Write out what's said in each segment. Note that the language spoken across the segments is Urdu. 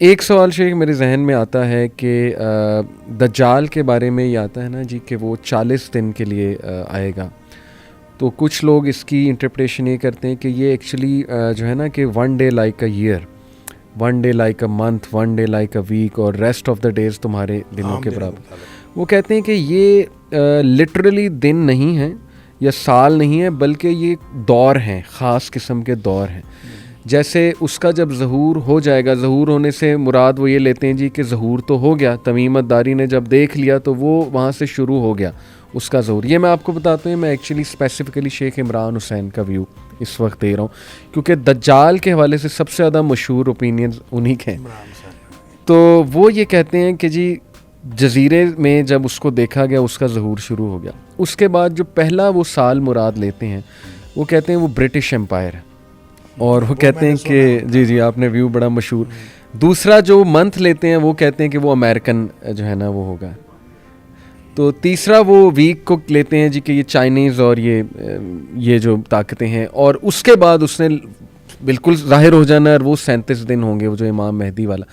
ایک سوال شیخ میرے ذہن میں آتا ہے کہ دجال کے بارے میں یہ آتا ہے نا جی کہ وہ 40 دن کے لیے آئے گا. تو کچھ لوگ اس کی انٹرپریٹیشن یہ کرتے ہیں کہ یہ ایکچولی جو ہے نا کہ 1 day like a year, 1 day like a month, 1 day like a week اور ریسٹ آف دا ڈیز تمہارے دنوں کے برابر. وہ کہتے ہیں کہ یہ لٹرلی دن نہیں ہیں یا سال نہیں ہے، بلکہ یہ دور ہیں، خاص قسم کے دور ہیں. جیسے اس کا جب ظہور ہو جائے گا، ظہور ہونے سے مراد وہ یہ لیتے ہیں جی کہ ظہور تو ہو گیا، تمیم الداری نے جب دیکھ لیا تو وہ وہاں سے شروع ہو گیا اس کا ظہور. یہ میں آپ کو بتاتا ہوں، میں ایکچولی اسپیسیفکلی شیخ عمران حسین کا ویو اس وقت دے رہا ہوں، کیونکہ دجال کے حوالے سے سب سے زیادہ مشہور اوپینینز انہی کے ہیں. تو وہ یہ کہتے ہیں کہ جی جزیرے میں جب اس کو دیکھا گیا اس کا ظہور شروع ہو گیا. اس کے بعد جو پہلا وہ سال مراد لیتے ہیں وہ کہتے ہیں وہ برٹش امپائر ہے، اور وہ کہتے ہیں کہ جی آپ نے ویو بڑا مشہور. دوسرا جو منتھ لیتے ہیں وہ کہتے ہیں کہ وہ امریکن جو ہے نا وہ ہوگا. تو تیسرا وہ ویک کو لیتے ہیں جی کہ یہ چائنیز اور یہ جو طاقتیں ہیں. اور اس کے بعد اس نے بالکل ظاہر ہو جانا اور وہ 37 دن ہوں گے، وہ جو امام مہدی والا.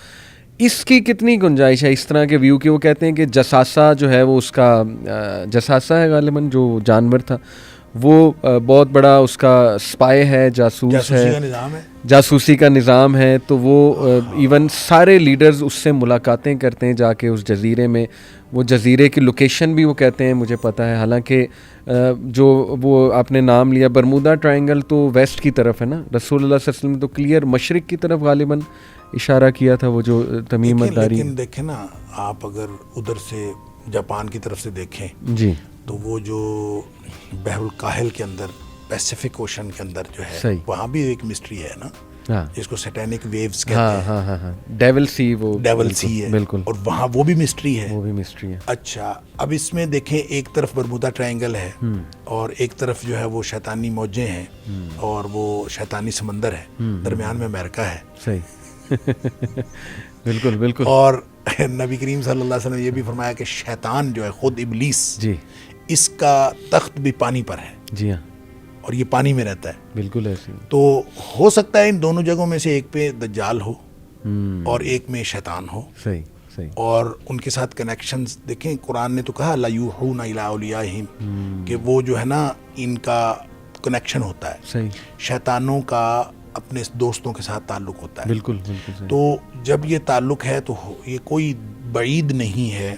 اس کی کتنی گنجائش ہے اس طرح کے ویو کی؟ وہ کہتے ہیں کہ جساسہ جو ہے وہ اس کا جساسہ ہے غالباً جو جانور تھا، وہ بہت بڑا اس کا اسپائی ہے، جاسوس ہے، جاسوسی کا نظام ہے. تو وہ ایون سارے لیڈرز اس سے ملاقاتیں کرتے ہیں جا کے اس جزیرے میں. وہ جزیرے کی لوکیشن بھی وہ کہتے ہیں مجھے پتہ ہے، حالانکہ جو وہ آپ نے نام لیا برمودا ٹرائنگل تو ویسٹ کی طرف ہے نا، رسول اللہ صلی اللہ علیہ وسلم تو کلیئر مشرق کی طرف غالباً اشارہ کیا تھا وہ جو تمیم الداری. لیکن دیکھیں نا آپ اگر ادھر سے جاپان کی طرف سے دیکھیں جی تو وہ جو بحر الکاہل کے اندر پیسیفک اوشن کے اندر جو ہے وہاں بھی ایک مسٹری ہے نا، جس کو سیٹینک ویوز کہتے ہیں. ہاں ڈیول سی، وہ ڈیول سی ہے بالکل، اور وہاں وہ بھی مسٹری ہے، وہ بھی مسٹری ہے. اچھا اب اس میں دیکھیں ایک طرف برمودا ٹرائنگل ہے اور ایک طرف جو ہے وہ شیطانی موجیں ہیں اور وہ شیطانی سمندر ہے، درمیان میں امریکہ ہے. صحیح بالکل بالکل. اور نبی کریم صلی اللہ علیہ وسلم نے یہ بھی فرمایا کہ شیطان جو ہے خود ابلیس جی اس کا تخت بھی پانی پر ہے. جی ہاں، اور یہ پانی میں رہتا ہے. بالکل ایسے. تو ہو سکتا ہے ان دونوں جگہوں میں سے ایک پہ دجال ہو اور ایک میں شیطان ہو. صحیح صحیح. اور ان کے ساتھ کنیکشنز دیکھیں، قرآن نے تو کہا لا یوحون الی اولیاءہم، کہ وہ جو ہے نا ان کا کنیکشن ہوتا ہے. صحیح. شیطانوں کا اپنے دوستوں کے ساتھ تعلق ہوتا ہے. بالکل بالکل. تو جب یہ تعلق ہے تو یہ کوئی بعید نہیں ہے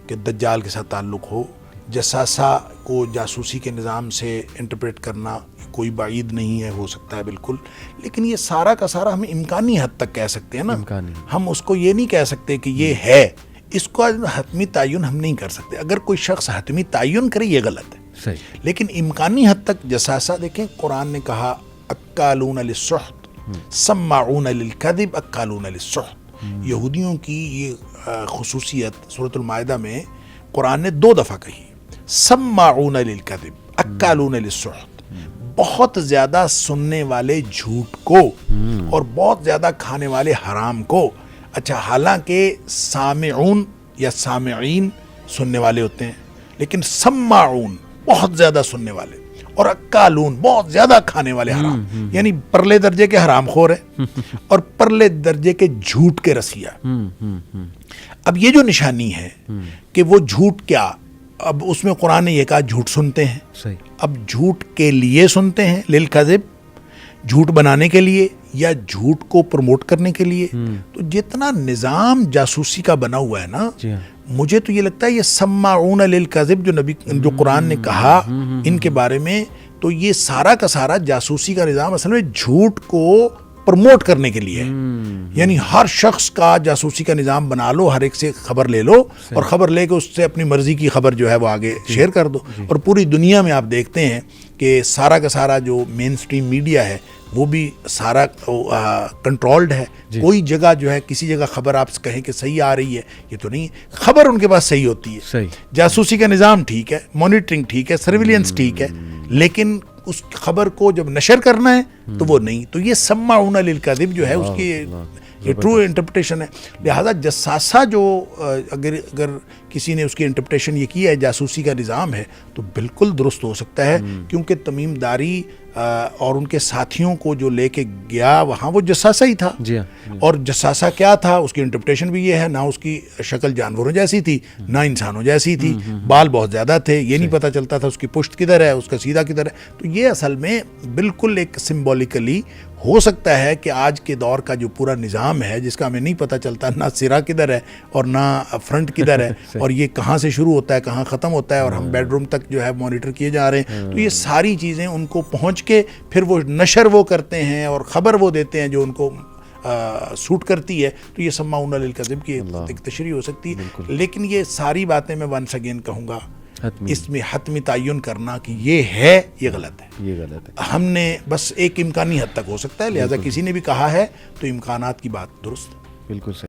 کہ دجال کے ساتھ تعلق ہو. جساسہ کو جاسوسی کے نظام سے انٹرپریٹ کرنا کوئی بعید نہیں ہے، ہو سکتا ہے بالکل. لیکن یہ سارا کا سارا ہم امکانی حد تک کہہ سکتے ہیں نا، ہم اس کو یہ نہیں کہہ سکتے کہ یہ ہے. اس کو حتمی تعین ہم نہیں کر سکتے. اگر کوئی شخص حتمی تعین کرے یہ غلط ہے. صحیح. لیکن امکانی حد تک جساسہ دیکھیں، قرآن نے کہا اکالون للسحت سماعون للکذب اکالون للسحت. یہودیوں کی یہ خصوصیت سورۃ المائدہ میں قرآن نے 2 دفعہ کہی. سماعون للکذب اکالون للسحت، بہت زیادہ سننے والے جھوٹ کو اور بہت زیادہ کھانے والے حرام کو. اچھا حالانکہ سامعون یا سامعین سننے والے ہوتے ہیں، لیکن سماعون بہت زیادہ سننے والے اور اکالون بہت زیادہ کھانے والے حرام، یعنی پرلے درجے کے حرام خور ہیں اور پرلے درجے کے جھوٹ کے رسیا. اب یہ جو نشانی ہے کہ وہ جھوٹ کیا، اب اس میں قرآن نے یہ کہا جھوٹ سنتے ہیں. صحیح. اب جھوٹ کے لیے سنتے ہیں، للکذب، جھوٹ بنانے کے لیے یا جھوٹ کو پروموٹ کرنے کے لیے. تو جتنا نظام جاسوسی کا بنا ہوا ہے نا، مجھے تو یہ لگتا ہے یہ سماعون للکذب جو قرآن نے کہا ان کے بارے میں، تو یہ سارا کا سارا جاسوسی کا نظام اصل میں جھوٹ کو پروموٹ کرنے کے لیے. یعنی ہر شخص کا جاسوسی کا نظام بنا لو، ہر ایک سے خبر لے لو اور خبر لے کے اس سے اپنی مرضی کی خبر جو ہے وہ آگے شیئر کر دو. اور پوری دنیا میں آپ دیکھتے ہیں کہ سارا کا سارا جو مین سٹریم میڈیا ہے وہ بھی سارا کنٹرولڈ ہے. کوئی جگہ جو ہے کسی جگہ خبر آپ کہیں کہ صحیح آ رہی ہے، یہ تو نہیں. خبر ان کے پاس صحیح ہوتی ہے، جاسوسی کا نظام ٹھیک ہے، مانیٹرنگ ٹھیک ہے، سرویلنس ٹھیک ہے، لیکن اس خبر کو جب نشر کرنا ہے تو وہ نہیں. تو یہ سماعون للکذب جو ہے اس کی یہ ٹرو انٹرپریٹیشن ہے. لہٰذا جساسہ جو اگر کسی نے اس کی انٹرپریٹیشن یہ کی ہے جاسوسی کا نظام ہے تو بالکل درست ہو سکتا ہے, کیونکہ تمیم داری اور ان کے ساتھیوں کو جو لے کے گیا وہاں وہ جساسہ ہی تھا. جی اور جساسہ کیا تھا, اس کی انٹرپریٹیشن بھی یہ ہے, نہ اس کی شکل جانوروں جیسی تھی نہ انسانوں جیسی تھی, بال بہت زیادہ تھے, یہ نہیں پتہ چلتا تھا اس کی پشت کدھر ہے, اس کا سیدھا کدھر ہے. تو یہ اصل میں بالکل ایک سمبولیکلی ہو سکتا ہے کہ آج کے دور کا جو پورا نظام ہے جس کا ہمیں نہیں پتہ چلتا نہ سرا کدھر ہے اور نہ فرنٹ کدھر ہے اور یہ کہاں سے شروع ہوتا ہے کہاں ختم ہوتا ہے, اور ہم بیڈ روم تک جو ہے مانیٹر کیے جا رہے ہیں. تو یہ ساری چیزیں ان کو پہنچ کے پھر وہ نشر وہ کرتے ہیں اور خبر وہ دیتے ہیں جو ان کو سوٹ کرتی ہے. تو یہ سماعون للکذب کی ایک تشریح ہو سکتی ہے. لیکن یہ ساری باتیں میں ونس اگین کہوں گا اس میں حتمی تعین کرنا کہ یہ ہے, یہ غلط ہے. یہ غلط ہے. ہم نے بس ایک امکانی حد تک ہو سکتا ہے, لہٰذا کسی نے بھی کہا ہے تو امکانات کی بات درست ہے. بالکل صحیح.